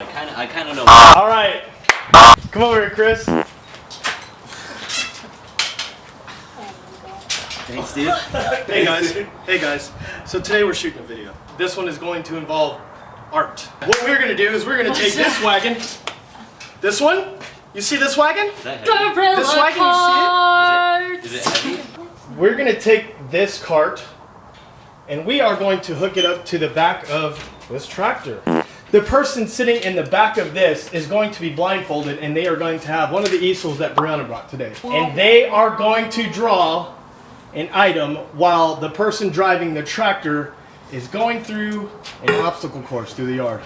I kind of know. All right, come over here, Chris. Thanks, dude. Hey guys. So today we're shooting a video. This one is going to involve art. What we're gonna do is we're gonna take this wagon. This one. You see this wagon? Is that This wagon, you see it? Is it heavy? We're gonna take this cart and we are going to hook it up to the back of this tractor. The person sitting in the back of this is going to be blindfolded and they are going to have one of the easels that Brianna brought today. And they are going to draw an item while the person driving the tractor is going through an obstacle course through the yard.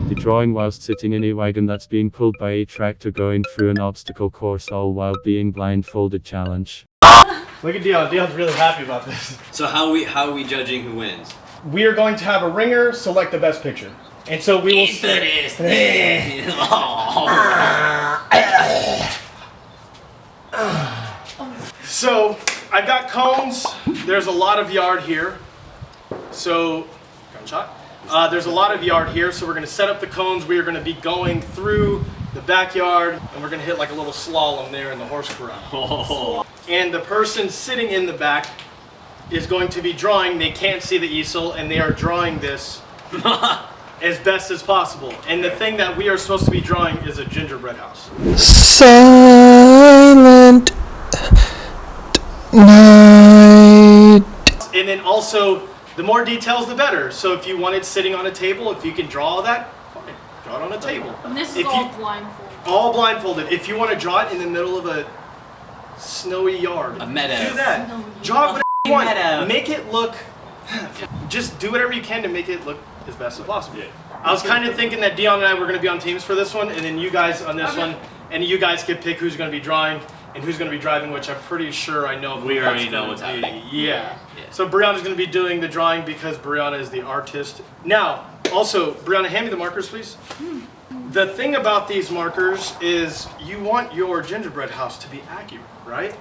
The drawing whilst sitting in a wagon that's being pulled by a tractor going through an obstacle course all while being blindfolded challenge. Look at Dion. Dion's really happy about this. So how are we judging who wins? We are going to have a ringer select the best picture. And so we will So I've got cones. There's a lot of yard here. So gunshot. There's a lot of yard here, so we're going to set up the cones. We are going to be going through the backyard, and we're going to hit like a little slalom there in the horse corral. Oh. And the person sitting in the back is going to be drawing. They can't see the easel, and they are drawing this as best as possible. And the thing that we are supposed to be drawing is a gingerbread house. Silent night. And then also, the more details, the better. So if you want it sitting on a table, if you can draw all that, fine, draw it on a table. And this is If all you- blindfolded. All blindfolded. If you want to draw it in the middle of a snowy yard, A meadow. do that. Snowy. Draw it whatever you want. Meadow. Make it look. Just do whatever you can to make it look as best as possible. I was kind of thinking that Dion and I were going to be on teams for this one, and then you guys on this one, and you guys could pick who's going to be drawing and who's going to be driving, which I'm pretty sure I know. We who already it's know gonna what's be. happening. Yeah. Yeah. So Brianna's going to be doing the drawing because Brianna is the artist. Now, also, Brianna, hand me the markers, please. The thing about these markers is you want your gingerbread house to be accurate, right?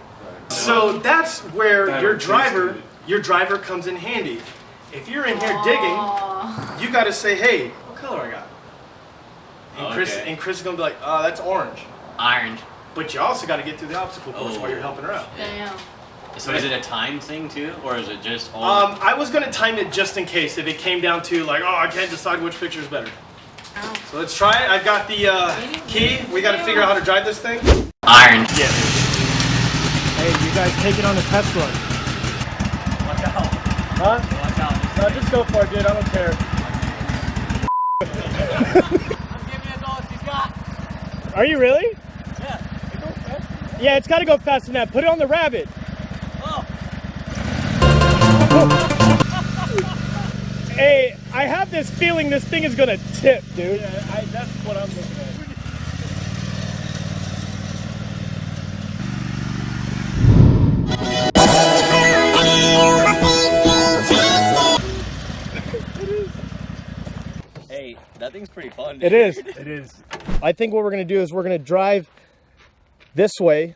So that's where your driver comes in handy. If you're in here digging, you got to say, "Hey, what color I got?" And Chris is gonna be like, "Oh, that's orange." Orange. But you also got to get through the obstacle course while you're helping her out. Damn. So is it a time thing too, or is it just all? I was gonna time it just in case if it came down to like, oh, I can't decide which picture is better. Ow. So let's try it. I've got the key. We got to figure out how to drive this thing. Orange. Yeah. Hey, you guys take it on a test run. Watch out. Huh? Watch out. No, just go for it, dude. I don't care. I'm giving it all she's got. Are you really? Yeah. Yeah, it's got to go faster than that. Put it on the rabbit. Oh. Hey, I have this feeling this thing is gonna tip, dude. Yeah, that's what I'm looking at. Hey, that thing's pretty fun. It is. It is. I think what we're gonna do is we're gonna drive this way,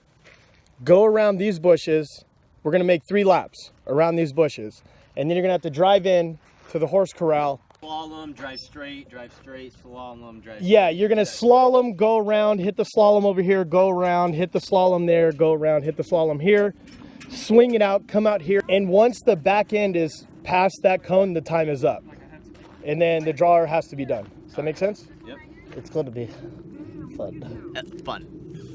go around these bushes. We're gonna make 3 laps around these bushes, and then you're gonna have to drive in to the horse corral. Slalom, drive straight, slalom, drive. Yeah, you're gonna slalom, go around, hit the slalom over here, go around, hit the slalom there, go around, hit the slalom here, swing it out, come out here, and once the back end is past that cone, the time is up. And then the drawer has to be done. Does that make sense? Yep. It's going to be fun. Fun.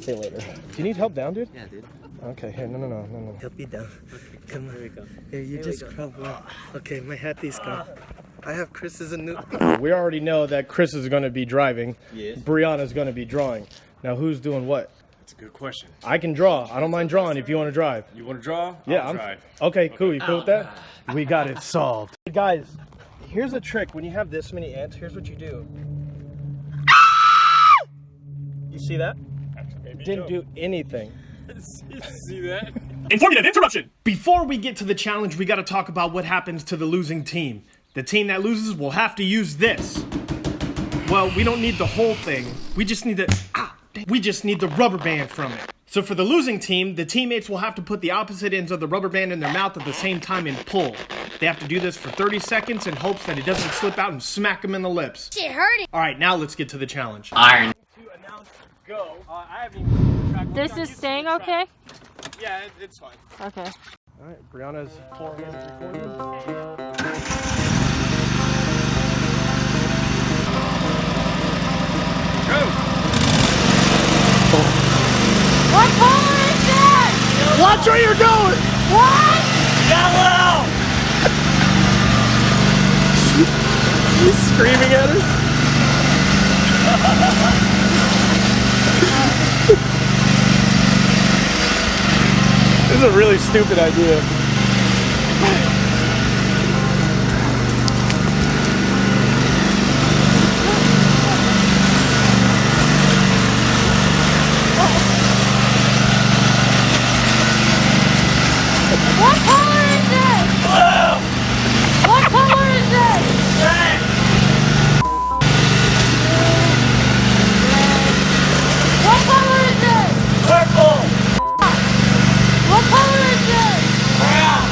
See you later. Do you need help down, dude? Yeah, dude. Okay, here, no. Help me down. Come on. Here we go. Here, you just crawl. Okay, my hat is gone. I have Chris as a new. We already know that Chris is going to be driving. Yes. Brianna's going to be drawing. Now, who's doing what? That's a good question. I can draw. I don't mind drawing if you want to drive. You want to draw? Yeah, I'll try. Okay, cool. You cool with that? We got it solved. Hey guys, here's a trick. When you have this many ants, here's what you do. You see that? Didn't do anything. See that? Informative interruption! Before we get to the challenge, we got to talk about what happens to the losing team. The team that loses will have to use this. Well, we don't need the whole thing. We just need the rubber band from it. So for the losing team, the teammates will have to put the opposite ends of the rubber band in their mouth at the same time and pull. They have to do this for 30 seconds in hopes that it doesn't slip out and smack them in the lips. Shit hurting. All right, now let's get to the challenge. Iron. To announce go, I haven't even seen the track. This is staying okay? Yeah, it's fine. Okay. All right, Brianna's 4 hands recorded. Go! What color is that? Watch where you're going! What? Yellow! He's screaming at her. This is a really stupid idea. What color is this? Blue! What color is this? Red! What color is this? Purple! What color is this? Brown!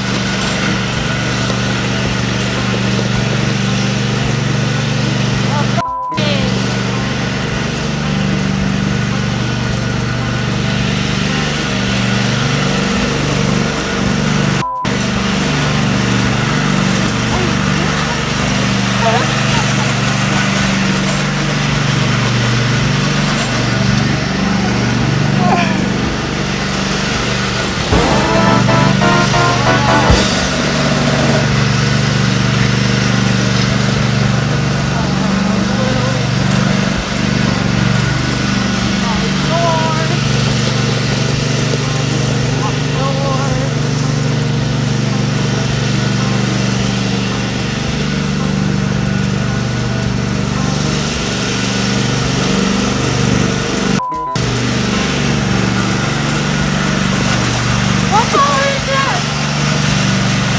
What color is this?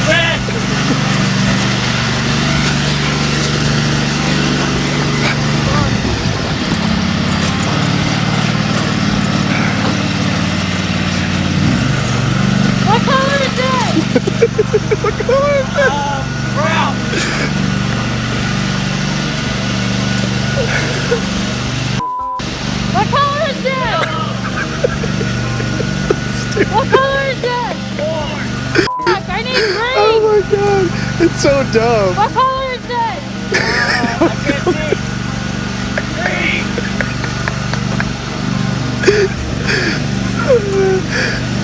Red! What color is this? What color is this? Brown! What color is this? What color is this? Fuck, I need green. Oh my god, it's so dumb. What color is this?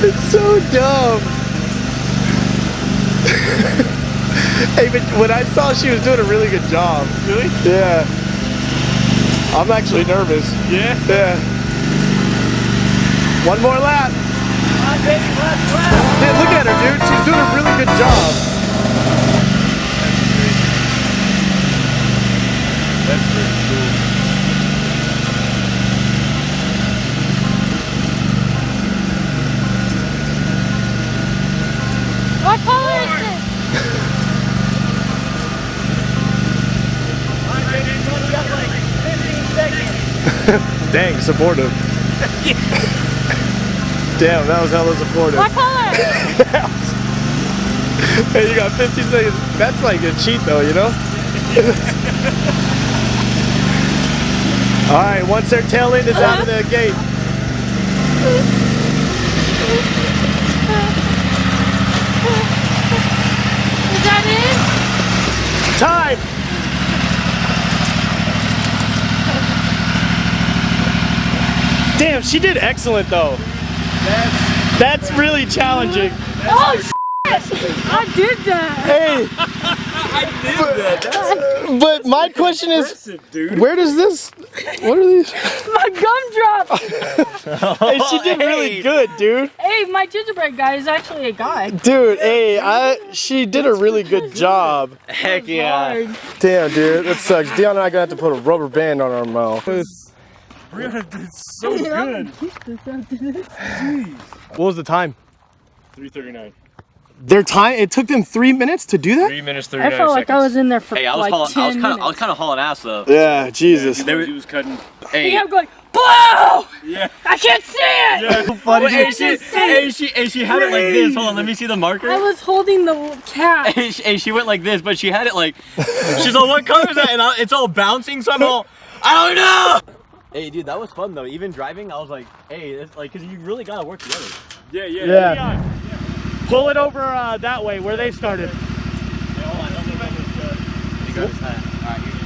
It's so dumb. Hey, but when I saw she was doing a really good job. Really? Yeah. I'm actually nervous. Yeah? Yeah. One more lap. Come on, baby, left, left! Dude, look at her, dude. She's doing a really good job. That's pretty cool. What color is this? Come on, baby, you got like 15 seconds. Dang, supportive. Damn, that was hella supportive. What color? Hey, you got 15 seconds. That's like a cheat though, you know? Alright, once their tail end is out of the gate. Is that it? Time! Damn, she did excellent though. That's really challenging. Oh, shit! I did that. Hey! But my question is, where does this, what are these? My gum dropped. Hey, she did really good, dude. Hey, my gingerbread guy is actually a guy. Dude, hey, she did a really good job. Heck yeah. Damn, dude, that sucks. Dion and I gonna have to put a rubber band on our mouth. Brianna did so good. What was the time? 3:39. Their time, it took them 3 minutes to do that? 3 minutes, 39 I felt like I was in there for Hey, I was like 10 minutes. I was kind of hauling ass though. Yeah, Jesus. He was cutting. Hey, I'm going, blow! Yeah. I can't see it! Yeah. Funny. hey, she had it like this. Hold on, let me see the marker. I was holding the cat. Hey, she went like this, but she had it like. She's all, what color is that? And it's all bouncing, so I'm all, I don't know. Hey, dude, that was fun though. Even driving, I was like, hey, it's like, cause you really gotta work together. Yeah. Pull it over that way where they started. Hey, hold on, let me grab his hat. All right, here.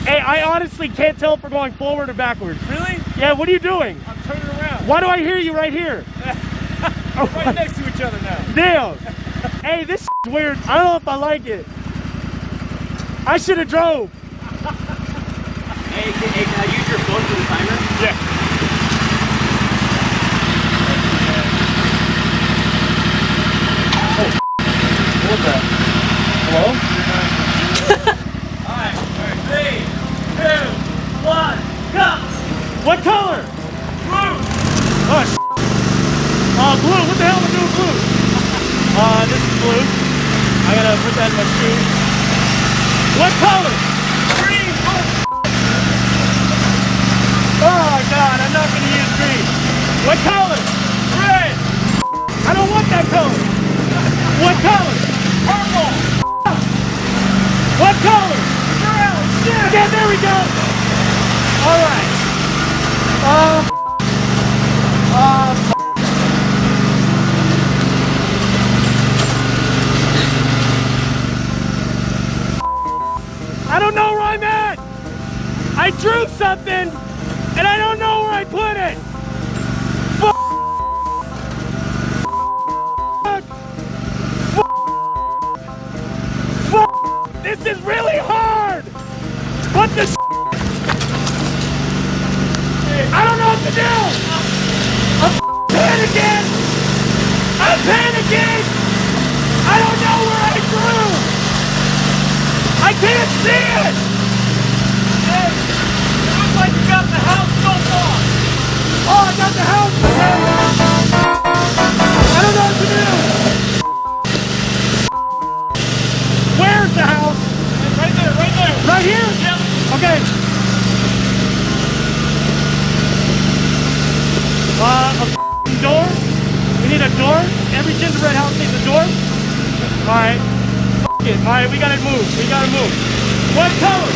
Hey, I honestly can't tell if we're going forward or backwards. Really? Yeah, what are you doing? I'm turning around. Why do I hear you right here? Right next to each other now. Damn. Hey, this is weird. I don't know if I like it. I should have drove. Hey, can I use your phone for the timer? Yeah. What was that? Hello? Alright, 3, 2, 1, go! What color? Blue. Oh, blue. What the hell am I doing blue? This is blue. I gotta put that in my shoe. What color? Green. Oh God, I'm not gonna use green. What color? Red. I don't want that color. What color? Purple. What color? Brown. Yeah, there we go. All right. I don't know where I'm at. I drew something, and I don't know where I put it. Fuck. This is really hard. What the? I don't know what to do. I'm panicking. I'm panicking. I don't know where I drew. I can't see it. Hey, it looks like you got the house so far. Oh, I got the house. I don't know what to do. Where's the house? Right there, right there. Right here? Yep. Okay. A door? We need a door? Every gingerbread house needs a door? Alright. It. Alright, we gotta move. We gotta move. What color?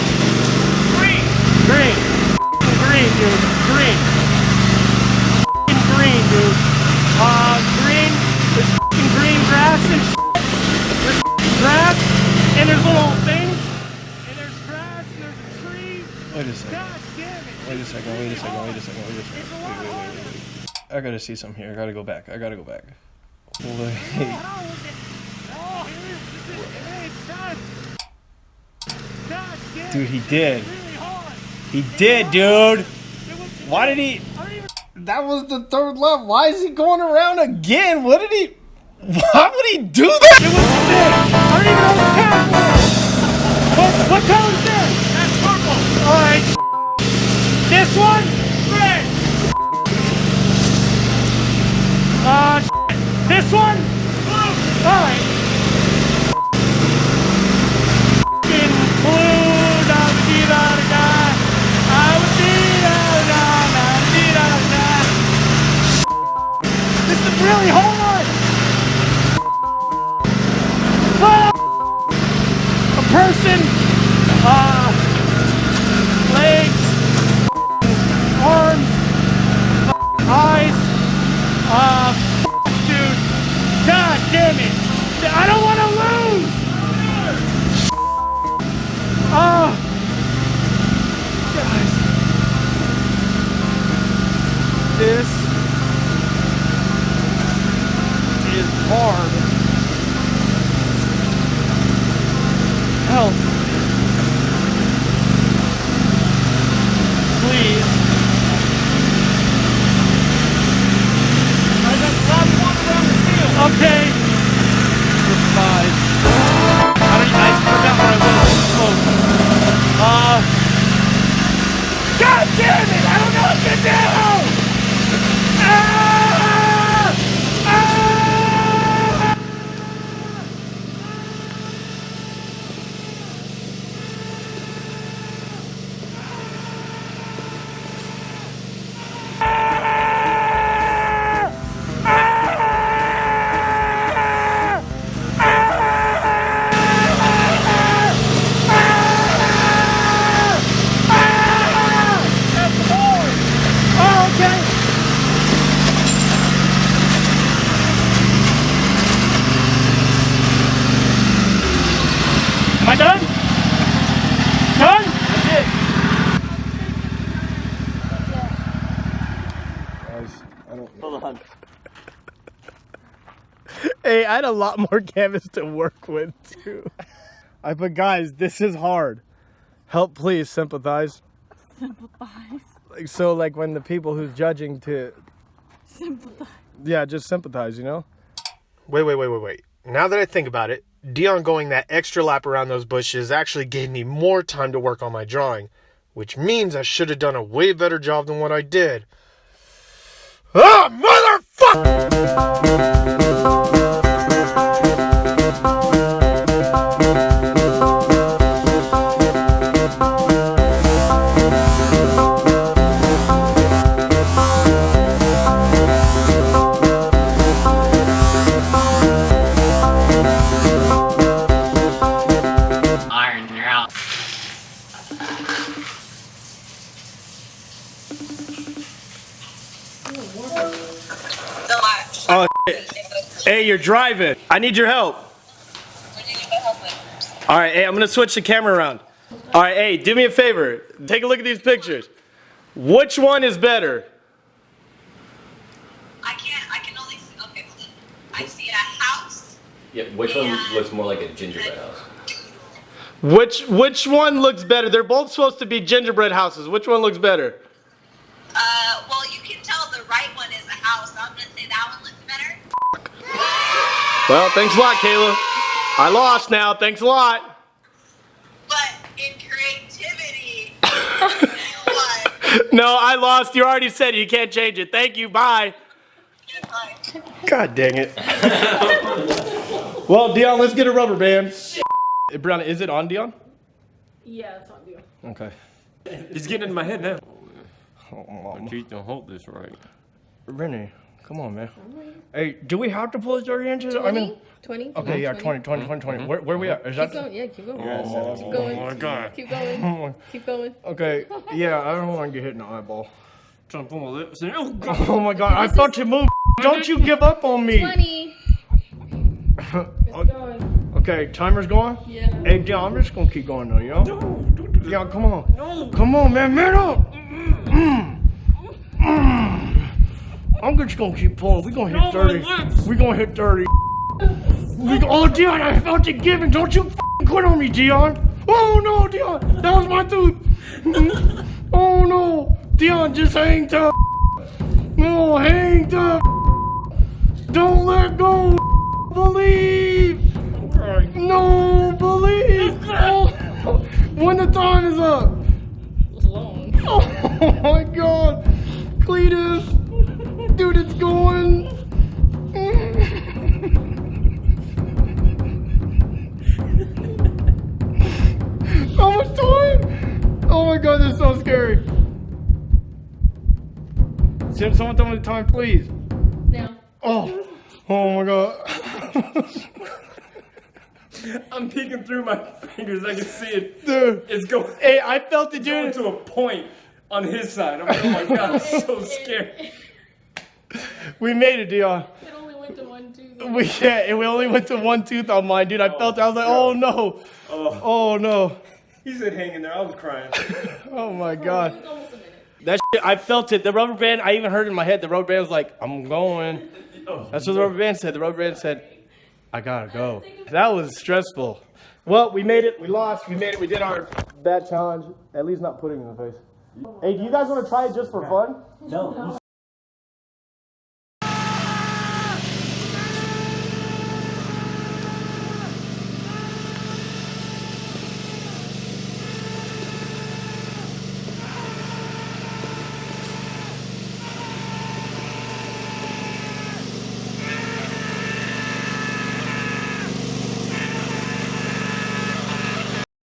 Green. Green. Green, dude. Green. Green, dude. Green. There's green grass and there's grass and there's little things and there's grass and there's a tree. Wait a second. God damn it. Wait a second. Wait. I gotta see something here. I gotta go back. Wait. Dude, he did. He did, dude. Why did he? That was the third left. Why is he going around again? What did he? Why would he do that? It was big. I don't even know what the cat was. What color is that? That's purple. Alright. This one? Red. This one? Blue. Alright. Blue, da da da da. This is really hard. A person, legs, arms, eyes, dude. God damn it. I don't want to lose. Guys. This is hard. Help. Please. I just grabbed one around the field. Okay. We're 5. I forgot where I was. God damn it! I don't know what to do! Dion. Hey, I had a lot more canvas to work with too. But guys, this is hard. Help, please, sympathize. Sympathize. Like, so like when the people who's judging to, Sympathize. yeah, just sympathize, you know? Wait. Now that I think about it, Dion going that extra lap around those bushes actually gave me more time to work on my drawing, which means I should have done a way better job than what I did. Ah, motherfucker! Iron, you're out. Oh, shit. Hey, you're driving. I need your help. All right, hey, I'm gonna switch the camera around. All right, hey, do me a favor. Take a look at these pictures. Which one is better? I can only see, okay, I see a house. Yeah, which one looks more like a gingerbread house? Which one looks better? They're both supposed to be gingerbread houses. Which one looks better? Well, you can tell the right one is a house, so I'm gonna say that one looks better. Well, thanks a lot, Kayla. I lost now. Thanks a lot. But in creativity, you won. No, I lost. You already said it. You can't change it. Thank you. Bye. Goodbye. God dang it. Well, Dion, let's get a rubber band. Brianna, is it on, Dion? Yeah, it's on you. Okay. It's getting in my head now. Oh, You don't hold this right. Renee, come on, man. Hey, do we have to pull his dirty inches? I mean, 20? okay, yeah, 20. Where we at? Is Keep that? going, yeah, keep going. Oh, Keep going. my God. Keep going. Keep going. Okay, yeah, I don't want to get hit in the eyeball. Trying to pull my lips in. Oh, God. Oh my God, I thought you moved. Don't you give up on me. 20. It's going. Okay, timer's going? Yeah. Hey, Dion, I'm just gonna keep going though, you know? Dion, come on. No. Come on, man up. I'm just gonna keep pulling. We're gonna hit 30. We're gonna hit 30. Oh, Dion, I felt it giving. Don't you quit on me, Dion. Oh, no, Dion. That was my tooth. Oh, no. Dion, just hang tough. No, hang tough. Don't let go. Believe. No, believe. Oh, when the time is up. Long. Oh, my God. Cletus. Dude, it's going. How much time? Oh my God, this is so scary. Someone tell me the time, please. Now. Oh my God. I'm peeking through my fingers. I can see it. Dude. It's going. Hey, I felt it, Going dude. to a point on his side. I'm like, oh my God, I'm so scared. We made it, Dion. It only went to 1, 2. We only went to one tooth on mine, dude. I felt it. I was like, oh no. Oh no. He said hang in there. I was crying. Oh my God. It was almost a minute. That shit, I felt it. The rubber band, I even heard it in my head. The rubber band was like, I'm going. That's what the rubber band said. The rubber band said, I gotta go. That was stressful. Well, we made it. We lost. We made it. We did our bad challenge. At least not putting it in the face. Hey, do you guys want to try it just for fun? No.